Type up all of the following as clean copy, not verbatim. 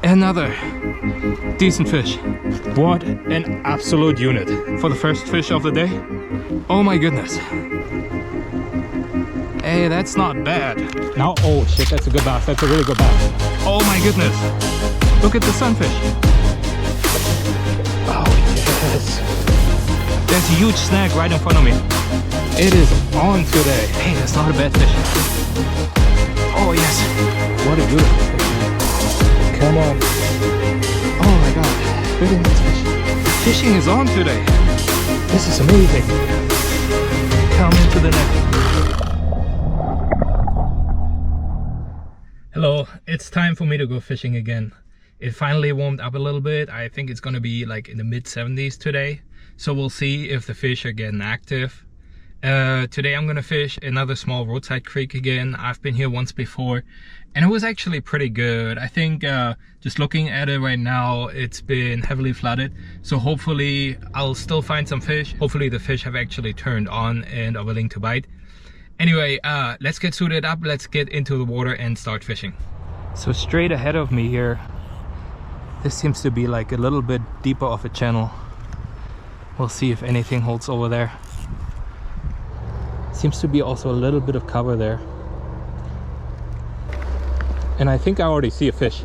Another decent fish. What an absolute unit for the first fish of the day. Oh my goodness. Hey, that's not bad. Now, oh shit, that's a good bass. That's a really good bass. Oh my goodness. Look at the sunfish. Oh yes. There's a huge snag right in front of me. It is on today. Hey, that's not a bad fish. Oh yes. What a beautiful fish. Come on. Oh my god. Really nice fish. Fishing is on today. This is amazing. Come into the net. Hello, it's time for me to go fishing again. It finally warmed up a little bit. I think it's gonna be like in the mid 70s today. So we'll see if the fish are getting active. Today I'm gonna fish another small roadside creek again. I've been here once before and it was actually pretty good. I think just looking at it right now, it's been heavily flooded. So hopefully I'll still find some fish. Hopefully the fish have actually turned on and are willing to bite. Anyway, let's get suited up, let's get into the water and start fishing. So straight ahead of me here, this seems to be like a little bit deeper of a channel. We'll see if anything holds over there. Seems to be also a little bit of cover there. And I think I already see a fish.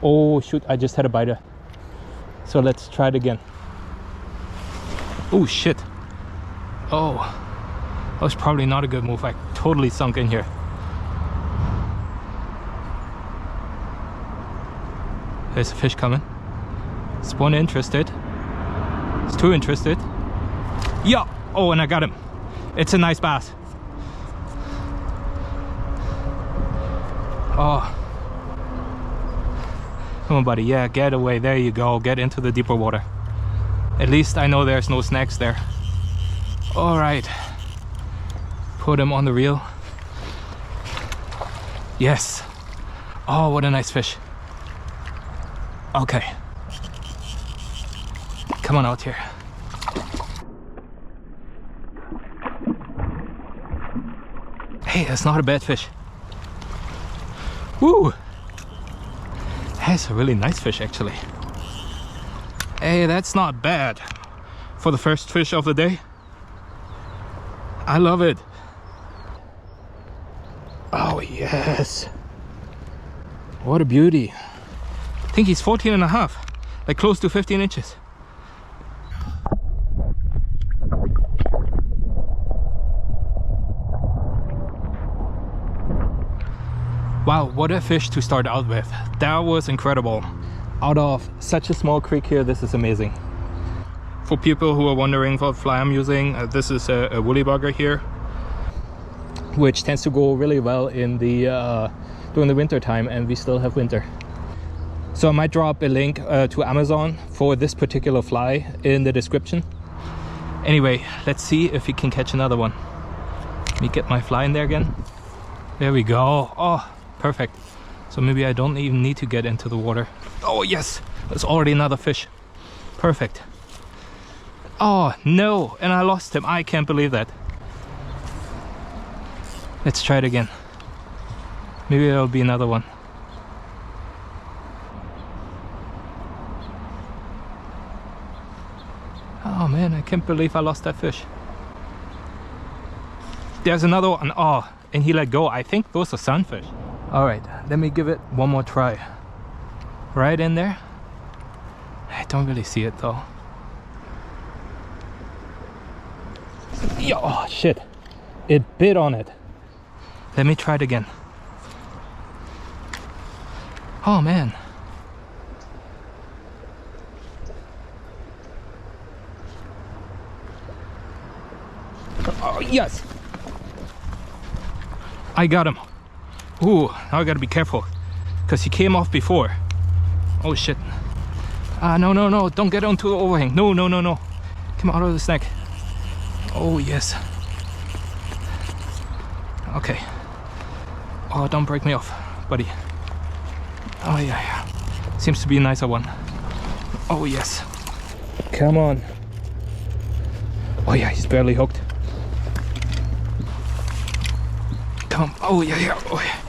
Oh shoot, I just had a biter. So let's try it again. Oh shit. Oh, that was probably not a good move. I totally sunk in here. There's a fish coming. It's one interested. It's two interested. Yeah! Oh, and I got him. It's a nice bass. Oh. Come on, buddy. Yeah, get away. There you go. Get into the deeper water. At least I know there's no snags there. All right, put him on the reel. Yes. Oh, what a nice fish. Okay, come on out here. Hey, that's not a bad fish. Woo, that's a really nice fish actually. Hey, that's not bad for the first fish of the day. I love it. Oh yes. What a beauty. I think he's 14 and a half, like close to 15 inches. Wow, what a fish to start out with. That was incredible. Out of such a small creek here, this is amazing. For people who are wondering what fly I'm using, this is a woolly bugger here, which tends to go really well in the during the winter time, and we still have winter. So I might drop a link to Amazon for this particular fly in the description. Anyway, let's see if we can catch another one. Let me get my fly in there again. There we go. Oh, perfect. So maybe I don't even need to get into the water. Oh yes, there's already another fish. Perfect. Oh no, and I lost him. I can't believe that. Let's try it again. Maybe there'll be another one. Oh man, I can't believe I lost that fish. There's another one. Oh, and he let go. I think those are sunfish. All right, let me give it one more try. Right in there. I don't really see it though. Yeah, oh shit, it bit on it. Let me try it again. Oh man. Oh yes, I got him. Ooh, now I gotta be careful because he came off before. Oh shit. No, don't get onto the overhang. No. Come out of the snag. Oh yes. Okay. Oh, don't break me off, buddy. Oh yeah. Seems to be a nicer one. Oh yes. Come on. Oh yeah, he's barely hooked. Come on. Oh yeah. Oh yeah.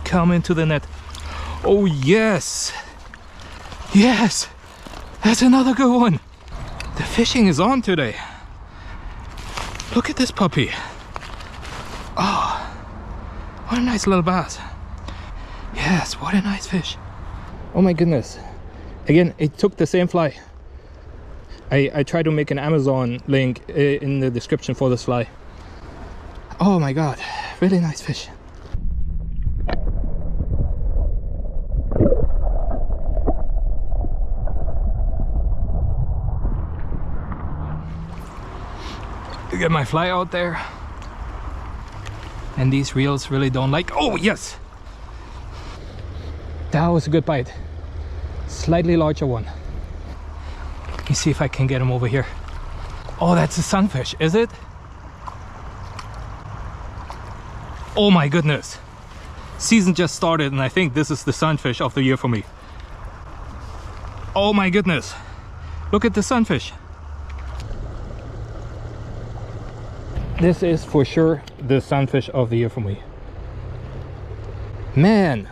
come into the net. Oh yes, yes, that's another good one. The fishing is on today. Look at this puppy. Oh, what a nice little bass. Yes, what a nice fish. Oh my goodness. Again, it took the same fly. I tried to make an Amazon link in the description for this fly. Oh my god, really nice fish. Get my fly out there. And these reels really don't like. Oh yes, that was a good bite. Slightly larger one. Let me see if I can get him over here. Oh, that's a sunfish, is it? Oh my goodness, season just started and I think this is the sunfish of the year for me. Oh my goodness, look at the sunfish. This is for sure the sunfish of the year for me. Man.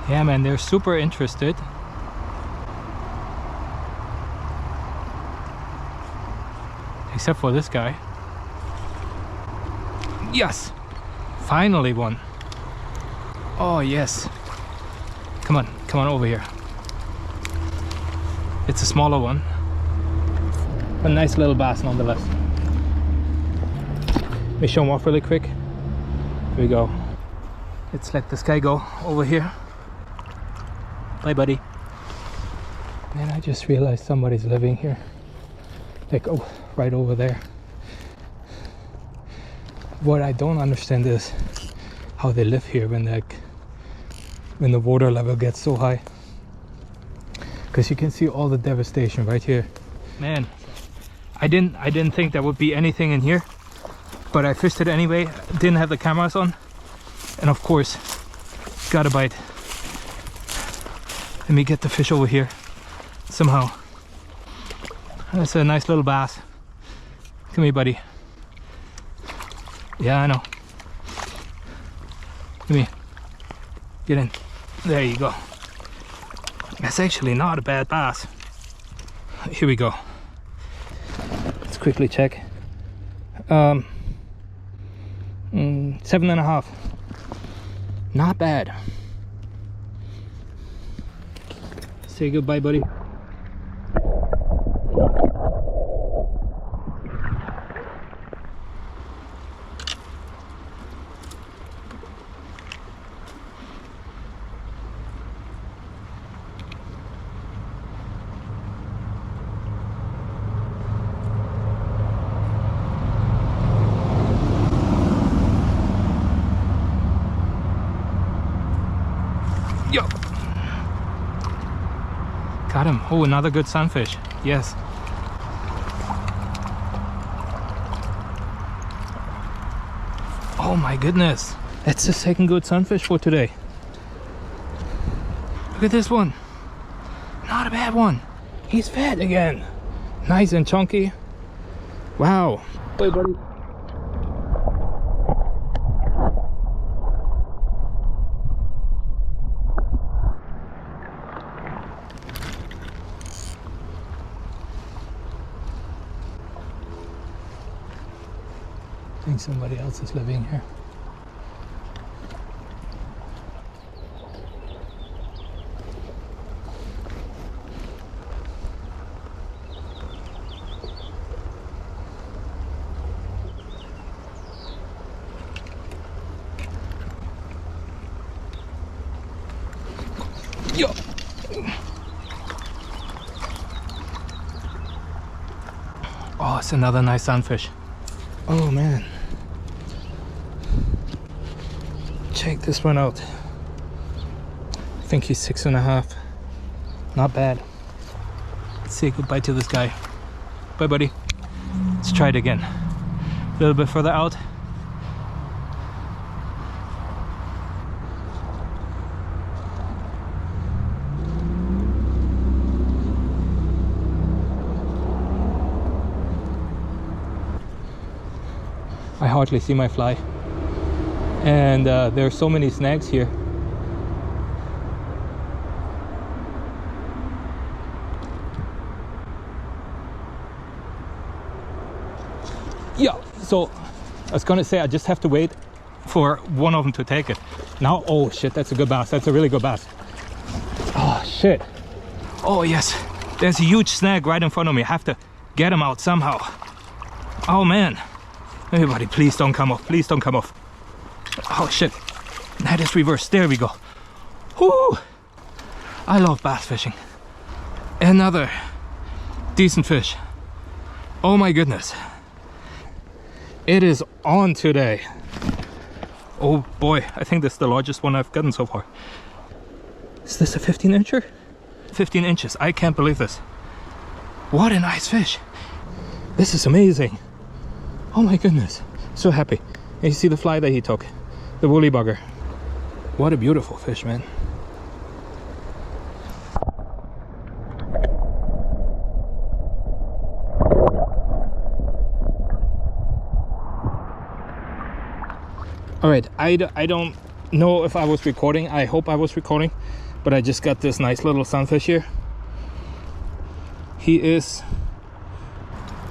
Yeah man, they're super interested. Except for this guy. Yes! Finally one. Oh yes. Come on over here. It's a smaller one. A nice little bass nonetheless. Let me show him off really quick. Here we go. Let's let this guy go over here. Bye buddy. And I just realized somebody's living here. Like, oh, right over there. What I don't understand is how they live here when the water level gets so high. Because you can see all the devastation right here. Man, I didn't think there would be anything in here, but I fished it anyway. Didn't have the cameras on, and of course, got a bite. Let me get the fish over here somehow. That's a nice little bass. Come here, buddy. Yeah, I know. Come here. Get in. There you go. That's actually not a bad bass. Here we go. Let's quickly check. 7.5. Not bad. Say goodbye, buddy. Yo! Got him. Oh, another good sunfish. Yes. Oh my goodness. That's the second good sunfish for today. Look at this one. Not a bad one. He's fat again. Nice and chunky. Wow. Bye, buddy. I think somebody else is living here. Yo! Oh, it's another nice sunfish. Oh man. Check this one out. I think he's 6.5. Not bad. Let's say goodbye to this guy. Bye, buddy. Let's try it again. A little bit further out. hardly see my fly. And there are so many snags here. Yeah, so I was gonna say I just have to wait for one of them to take it. Now, oh shit, that's a good bass. That's a really good bass. Oh shit. Oh yes, there's a huge snag right in front of me. I have to get him out somehow. Oh man. Everybody, please don't come off. Please don't come off. Oh shit. That is reversed. There we go. Whoo! I love bass fishing. Another decent fish. Oh my goodness. It is on today. Oh boy, I think this is the largest one I've gotten so far. Is this a 15-incher? 15 inches. I can't believe this. What a nice fish. This is amazing. Oh my goodness. So happy. And you see the fly that he took. The woolly bugger. What a beautiful fish, man. Alright, I don't know if I was recording. I hope I was recording. But I just got this nice little sunfish here. He is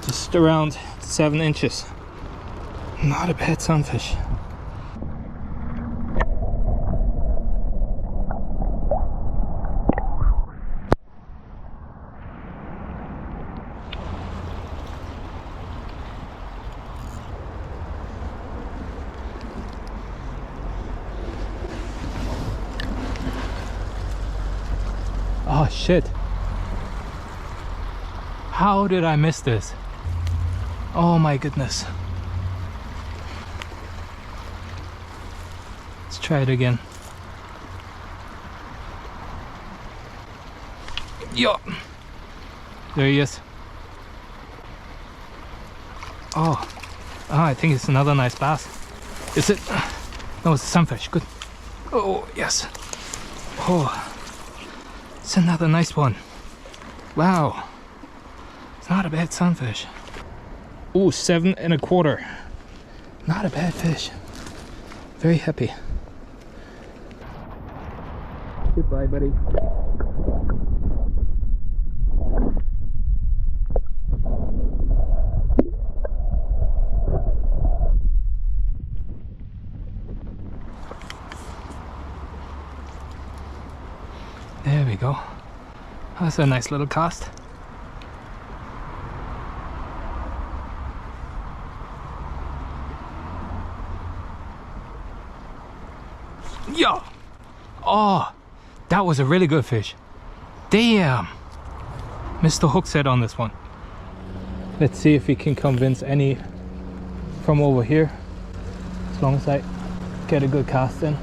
just around 7 inches. Not a bad sunfish. Oh shit. How did I miss this? Oh my goodness. Let's try it again. Yo! There he is. Oh, I think it's another nice bass. Is it? No, it's a sunfish. Good. Oh, yes. Oh. It's another nice one. Wow. It's not a bad sunfish. Oh, 7 1/4. Not a bad fish. Very happy. Goodbye, buddy. There we go. That's a nice little cast. Yeah. Oh, that was a really good fish. Damn. Mr. Hookset on this one. Let's see if we can convince any from over here. As long as I get a good cast in.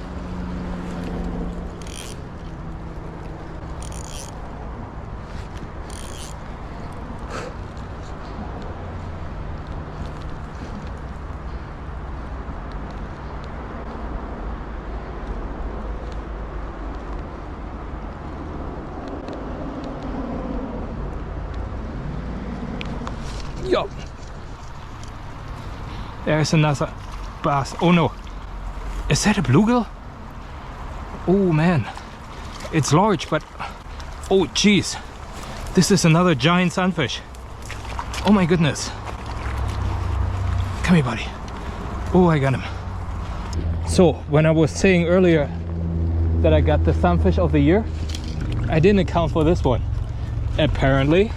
Yo. There's another bass. Oh no. Is that a bluegill? Oh man. It's large, but oh geez. This is another giant sunfish. Oh my goodness. Come here, buddy. Oh, I got him. So when I was saying earlier that I got the sunfish of the year, I didn't account for this one. Apparently,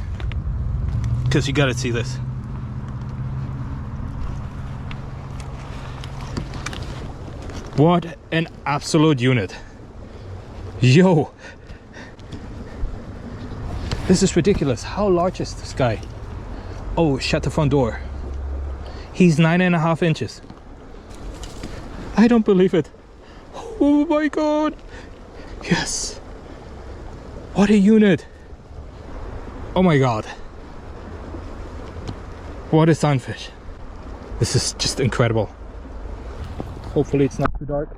because you gotta see this. What an absolute unit. Yo. This is ridiculous. How large is this guy? Oh, shut the front door. He's 9.5 inches. I don't believe it. Oh my god. Yes. What a unit. Oh my god. What a sunfish. This is just incredible. Hopefully it's not too dark.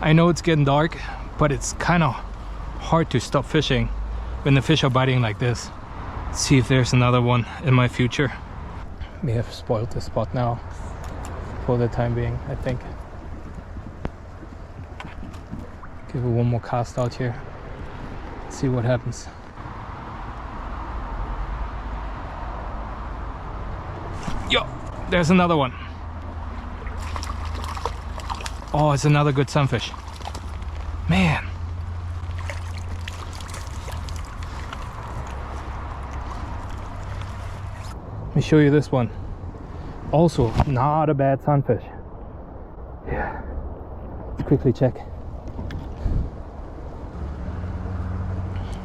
I know it's getting dark, but it's kind of hard to stop fishing when the fish are biting like this. Let's see if there's another one in my future. We have spoiled the spot now for the time being, I think. Give it one more cast out here. See what happens. Yo, there's another one. Oh, it's another good sunfish. Man. Let me show you this one. Also, not a bad sunfish. Yeah. Let's quickly check.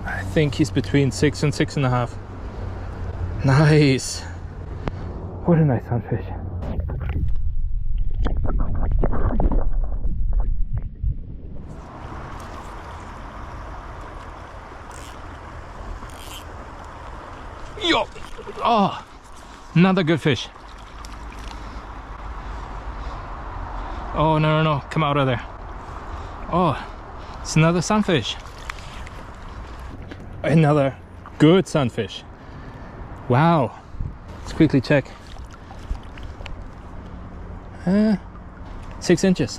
I think he's between 6 and 6.5. Nice. What a nice sunfish. Yo! Oh, another good fish. Oh, no, no, no, come out of there. Oh, it's another sunfish. Another good sunfish. Wow. Let's quickly check. 6 inches.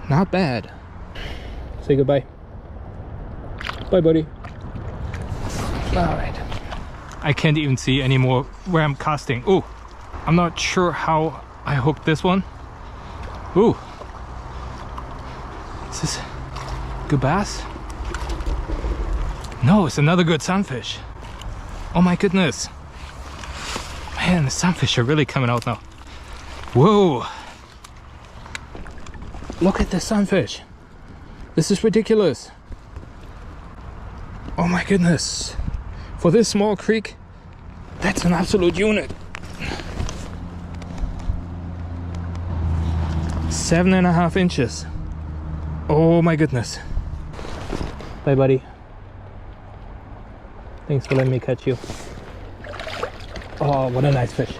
Not bad. Say goodbye. Bye, buddy. All right. I can't even see anymore where I'm casting. Oh, I'm not sure how I hooked this one. Ooh. Is this good bass? No, it's another good sunfish. Oh my goodness. Man, the sunfish are really coming out now. Whoa. Look at this sunfish. This is ridiculous. Oh my goodness. For this small creek, that's an absolute unit. 7.5 inches. Oh my goodness. Bye, buddy. Thanks for letting me catch you. Oh, what a nice fish.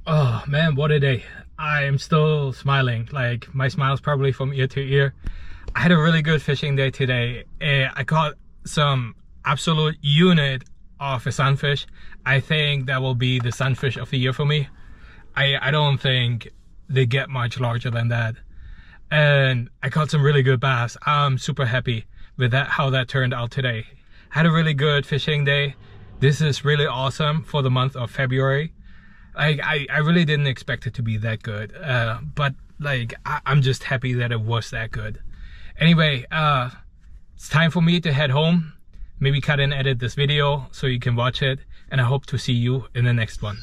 Oh man, what a day. I am still smiling. Like, my smile's probably from ear to ear. I had a really good fishing day today. I caught some absolute unit of a sunfish. I think that will be the sunfish of the year for me. I don't think they get much larger than that. And I caught some really good bass. I'm super happy with that, how that turned out today. Had a really good fishing day. This is really awesome for the month of February. I really didn't expect it to be that good, but like I'm just happy that it was that good. Anyway, it's time for me to head home. Maybe cut and edit this video so you can watch it, and I hope to see you in the next one.